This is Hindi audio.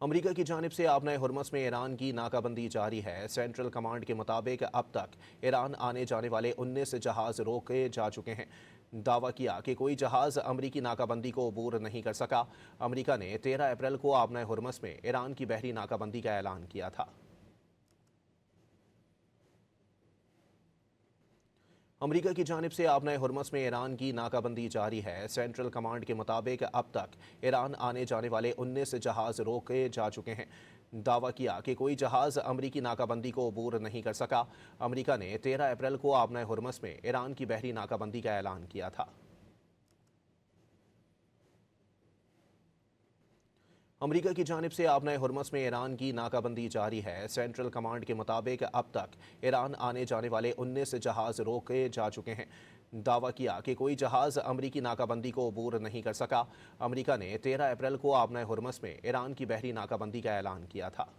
अमरीका की जानिब से आपने हुर्मुज़ में ईरान की नाकाबंदी जारी है। सेंट्रल कमांड के मुताबिक अब तक ईरान आने जाने वाले 19 जहाज़ रोके जा चुके हैं। दावा किया कि कोई जहाज़ अमरीकी नाकाबंदी को अबूर नहीं कर सका। अमरीका ने 13 अप्रैल को आपने हुर्मुज़ में ईरान की बहरी नाकाबंदी का ऐलान किया था। अमरीका की जानिब से आपने हुर्मुज़ में ईरान की नाकाबंदी जारी है। सेंट्रल कमांड के मुताबिक अब तक ईरान आने जाने वाले 19 जहाज़ रोके जा चुके हैं। दावा किया कि कोई जहाज़ अमरीकी नाकाबंदी को अबूर नहीं कर सका। अमरीका ने 13 अप्रैल को आपने हुर्मुज़ में ईरान की बहरी नाकाबंदी का ऐलान किया था। अमरीका की जानिब से आपने हुर्मुज़ में ईरान की नाकाबंदी जारी है। सेंट्रल कमांड के मुताबिक अब तक ईरान आने जाने वाले 19 जहाज़ रोके जा चुके हैं। दावा किया कि कोई जहाज़ अमरीकी नाकाबंदी को अबूर नहीं कर सका। अमरीका ने 13 अप्रैल को आपने हुर्मुज़ में ईरान की बहरी नाकाबंदी का ऐलान किया था।